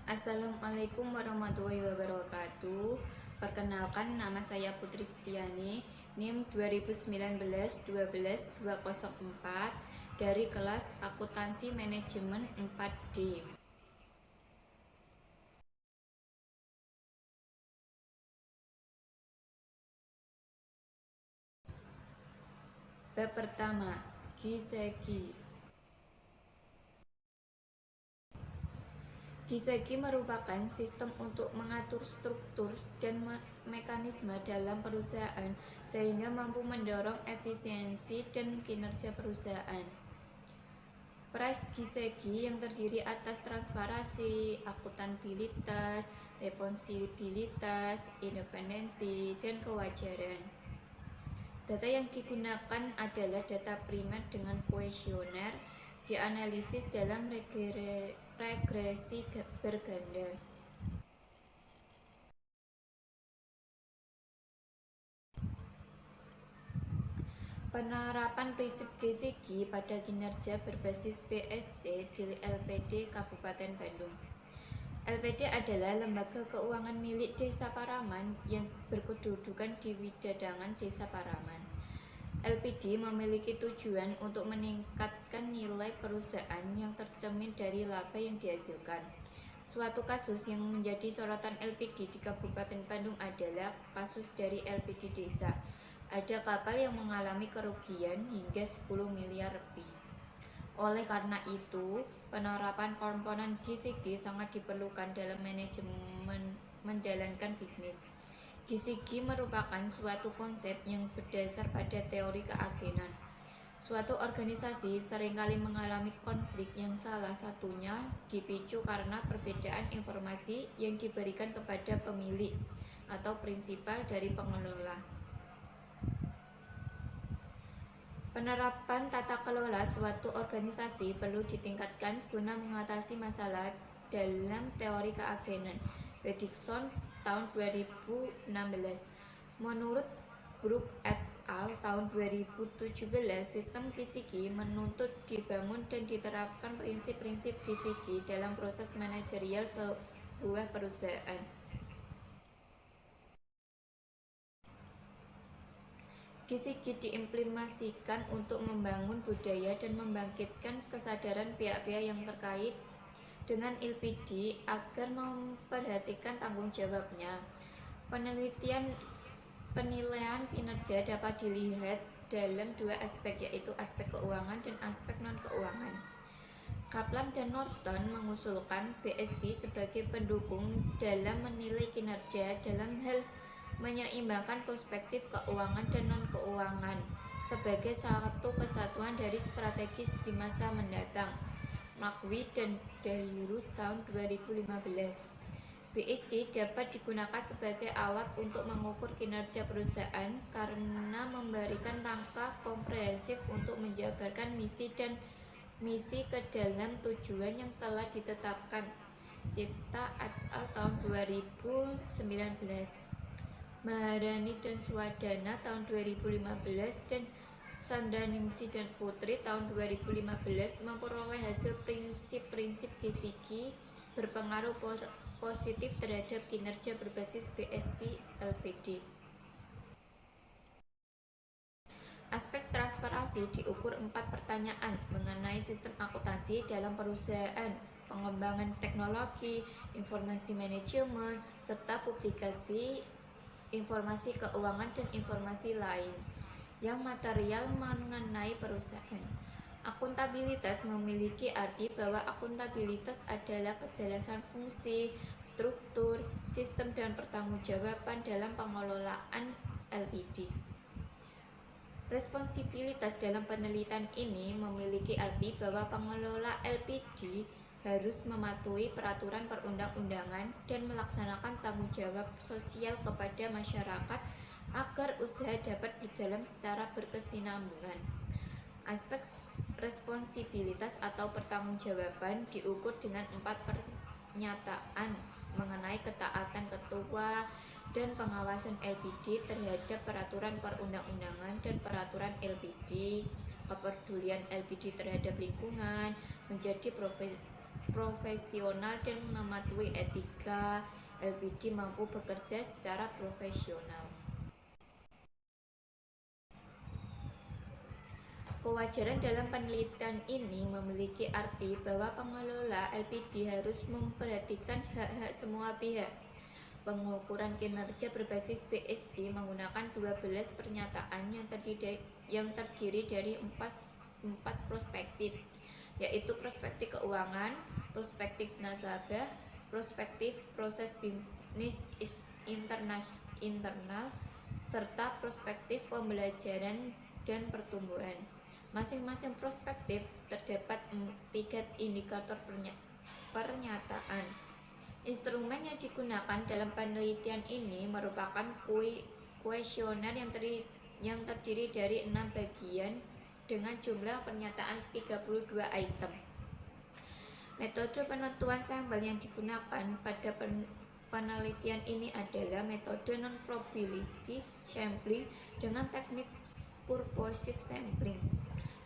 Assalamualaikum warahmatullahi wabarakatuh. Perkenalkan, nama saya Putri Setiani, NIM 2019-12-204 dari kelas Akuntansi Manajemen 4D. Bab pertama, Giseki. Giseki merupakan sistem untuk mengatur struktur dan mekanisme dalam perusahaan sehingga mampu mendorong efisiensi dan kinerja perusahaan. Price Giseki yang terdiri atas transparansi, akuntabilitas, responsibilitas, independensi, dan kewajaran. Data yang digunakan adalah data primer dengan kuesioner dianalisis dalam regresi berganda. Penerapan prinsip Giseki pada kinerja berbasis BSC di LPD Kabupaten Bandung. LPD adalah lembaga keuangan milik Desa Paraman yang berkedudukan di Widadangan Desa Paraman. LPD memiliki tujuan untuk meningkatkan nilai perusahaan yang tercermin dari laba yang dihasilkan. Suatu kasus yang menjadi sorotan LPD di Kabupaten Bandung adalah kasus dari LPD Desa. Ada kapal yang mengalami kerugian hingga 10 miliar lebih. Oleh karena itu, penerapan komponen Giseki sangat diperlukan dalam manajemen menjalankan bisnis. Giseki merupakan suatu konsep yang berdasar pada teori keagenan. Suatu organisasi seringkali mengalami konflik yang salah satunya dipicu karena perbedaan informasi yang diberikan kepada pemilik atau prinsipal dari pengelola. Penerapan tata kelola suatu organisasi perlu ditingkatkan guna mengatasi masalah dalam teori keagenan. Fredrickson tahun 2016. Menurut Brook et al. Tahun 2017, sistem Giseki menuntut dibangun dan diterapkan prinsip-prinsip Giseki dalam proses manajerial sebuah perusahaan. Giseki diimplementasikan untuk membangun budaya dan membangkitkan kesadaran pihak-pihak yang terkait dengan LPD agar memperhatikan tanggung jawabnya. Penilaian kinerja dapat dilihat dalam dua aspek, yaitu aspek keuangan dan aspek non-keuangan. Kaplan dan Norton mengusulkan BSD sebagai pendukung dalam menilai kinerja dalam hal menyeimbangkan perspektif keuangan dan non-keuangan sebagai satu kesatuan dari strategis di masa mendatang. McVie dan Dahiru tahun 2015. BSD dapat digunakan sebagai alat untuk mengukur kinerja perusahaan karena memberikan rangka komprehensif untuk menjabarkan misi ke dalam tujuan yang telah ditetapkan. Cipta et al. Tahun 2019. Maharani dan Swadana tahun 2015 dan Sandraningsih dan Putri tahun 2015 memperoleh hasil prinsip-prinsip Giseki berpengaruh positif terhadap kinerja berbasis BSD LPD. Aspek transparansi diukur 4 pertanyaan mengenai sistem akuntansi dalam perusahaan, pengembangan teknologi, informasi manajemen, serta publikasi informasi keuangan dan informasi lain yang material mengenai perusahaan. Akuntabilitas memiliki arti bahwa akuntabilitas adalah kejelasan fungsi, struktur, sistem, dan pertanggungjawaban dalam pengelolaan LPD. Responsibilitas dalam penelitian ini memiliki arti bahwa pengelola LPD harus mematuhi peraturan perundang-undangan dan melaksanakan tanggung jawab sosial kepada masyarakat agar usaha dapat berjalan secara berkesinambungan. Aspek responsibilitas atau pertanggungjawaban diukur dengan 4 pernyataan mengenai ketaatan ketua dan pengawasan LPD terhadap peraturan perundang-undangan dan peraturan LPD, kepedulian LPD terhadap lingkungan, menjadi profesional dan mematuhi etika, LPD mampu bekerja secara profesional. Kewajaran dalam penelitian ini memiliki arti bahwa pengelola LPD harus memperhatikan hak-hak semua pihak. Pengukuran kinerja berbasis PSG menggunakan 12 pernyataan yang terdiri dari empat perspektif, yaitu perspektif keuangan, perspektif nasabah, perspektif proses bisnis internal, serta perspektif pembelajaran dan pertumbuhan. Masing-masing perspektif terdapat 3 indikator pernyataan. Instrumen yang digunakan dalam penelitian ini merupakan kuesioner yang terdiri dari 6 bagian dengan jumlah pernyataan 32 item. Metode penentuan sampel yang digunakan pada penelitian ini adalah metode non-probability sampling dengan teknik purposive sampling.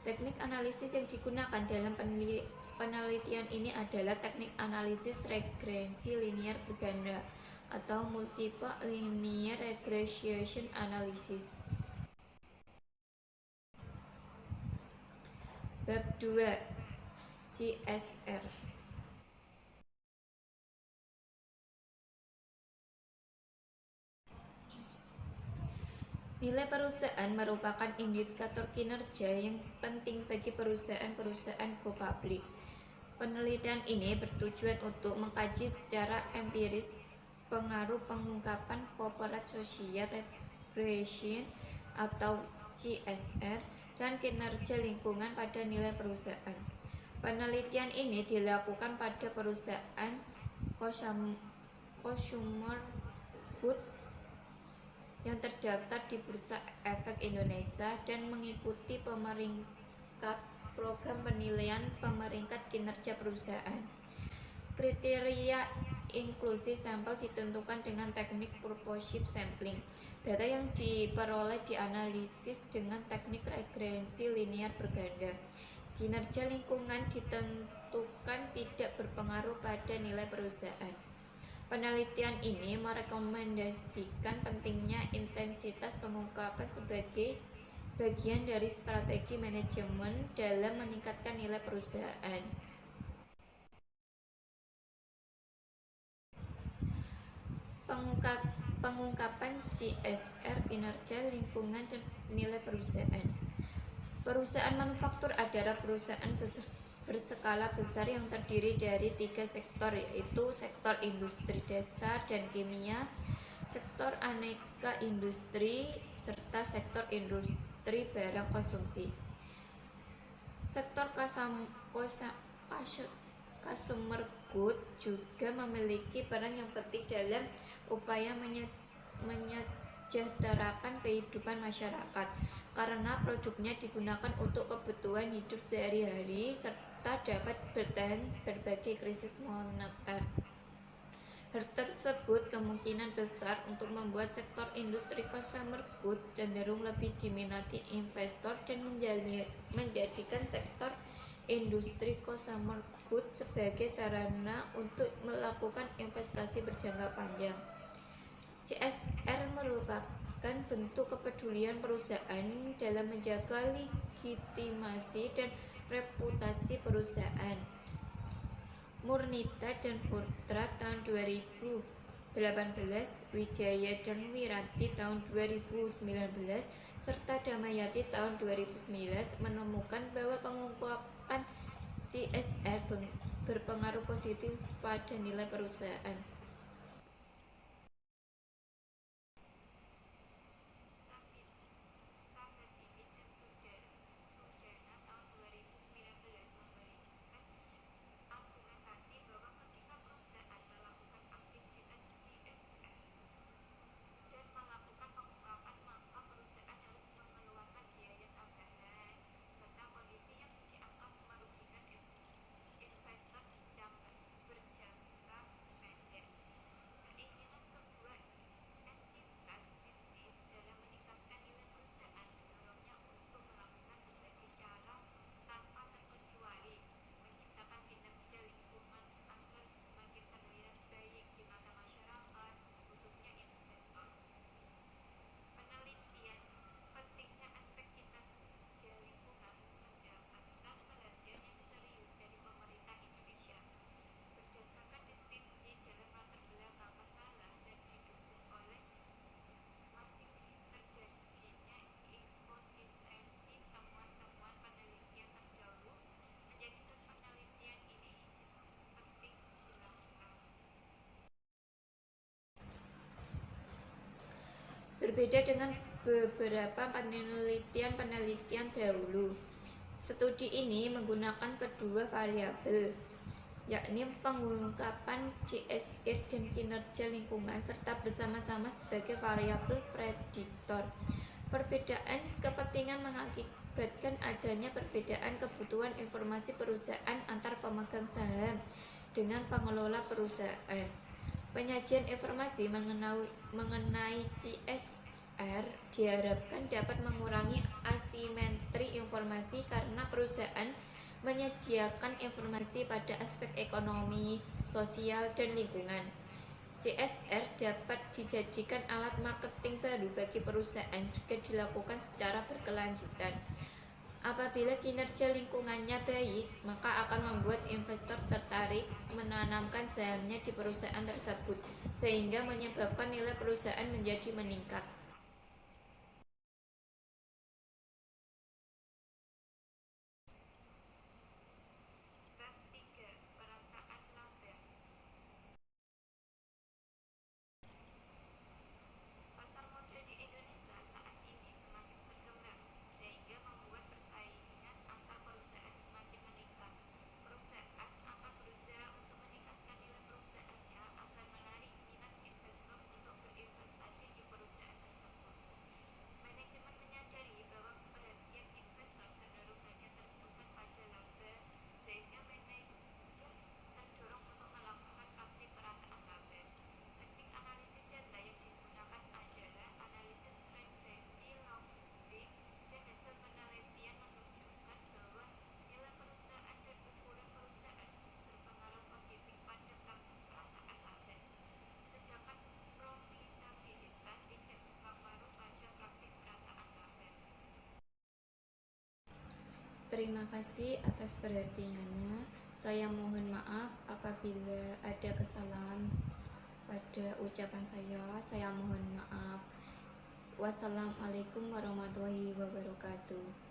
Teknik analisis yang digunakan dalam penelitian ini adalah teknik analisis regresi linear berganda atau multiple linear regression analysis. Bab 2 CSR. Nilai perusahaan merupakan indikator kinerja yang penting bagi perusahaan-perusahaan go public. Penelitian ini bertujuan untuk mengkaji secara empiris pengaruh pengungkapan corporate social reputation atau CSR dan kinerja lingkungan pada nilai perusahaan. Penelitian ini dilakukan pada perusahaan consumer goods yang terdaftar di Bursa Efek Indonesia dan mengikuti pemeringkat program penilaian pemeringkat kinerja perusahaan. Kriteria inklusi sampel ditentukan dengan teknik purposive sampling. Data yang diperoleh dianalisis dengan teknik regresi linear berganda. Kinerja lingkungan ditentukan tidak berpengaruh pada nilai perusahaan. Penelitian ini merekomendasikan pentingnya intensitas pengungkapan sebagai bagian dari strategi manajemen dalam meningkatkan nilai perusahaan. Pengungkapan CSR, kinerja lingkungan dan nilai perusahaan. Perusahaan manufaktur adalah perusahaan berskala besar yang terdiri dari 3 sektor, yaitu sektor industri dasar dan kimia, sektor aneka industri, serta sektor industri barang konsumsi. Sektor consumer good juga memiliki peran yang penting dalam upaya menyejahterakan kehidupan masyarakat karena produknya digunakan untuk kebutuhan hidup sehari-hari serta dapat bertahan berbagai krisis moneter. Hal tersebut kemungkinan besar untuk membuat sektor industri consumer good cenderung lebih diminati investor dan menjadikan sektor industri consumer good sebagai sarana untuk melakukan investasi berjangka panjang. CSR merupakan bentuk kepedulian perusahaan dalam menjaga legitimasi dan reputasi perusahaan. Murnita dan Putra tahun 2018, Wijaya dan Wiranti tahun 2019, serta Damayati tahun 2019 menemukan bahwa pengungkapan CSR berpengaruh positif pada nilai perusahaan. Berbeda dengan beberapa penelitian dahulu, studi ini menggunakan kedua variabel, yakni pengungkapan CSR dan kinerja lingkungan serta bersama-sama sebagai variabel prediktor. Perbedaan kepentingan mengakibatkan adanya perbedaan kebutuhan informasi perusahaan antar pemegang saham dengan pengelola perusahaan. Penyajian informasi mengenai CSR diharapkan dapat mengurangi asimetri informasi karena perusahaan menyediakan informasi pada aspek ekonomi, sosial, dan lingkungan. CSR dapat dijadikan alat marketing baru bagi perusahaan jika dilakukan secara berkelanjutan. Apabila kinerja lingkungannya baik, maka akan membuat investor tertarik menanamkan sahamnya di perusahaan tersebut, sehingga menyebabkan nilai perusahaan menjadi meningkat. Pasar modal di Indonesia saat ini semakin berkembang, sehingga membuat persaingan antar perusahaan semakin meningkat. Perusahaan akan berusaha untuk meningkatkan nilai perusahaannya agar menarik minat investor untuk berinvestasi di perusahaan tersebut. Manajemen menyadari bahwa perhatian investor cenderung hanya terpusat pada laba, sehingga manajer terdorong untuk melakukan praktik perataan laba. Teknik analisis data yang digunakan adalah analisis regresi logistik, dan hasil penelitian menunjukkan bahwa nilai perusahaan dan ukuran perusahaan berpengaruh positif pada praktik perataan laba, sedangkan profitabilitas tidak berpengaruh pada praktik perataan laba. Terima kasih atas perhatiannya. Saya mohon maaf apabila ada kesalahan pada ucapan saya. Saya mohon maaf. Wassalamualaikum warahmatullahi wabarakatuh.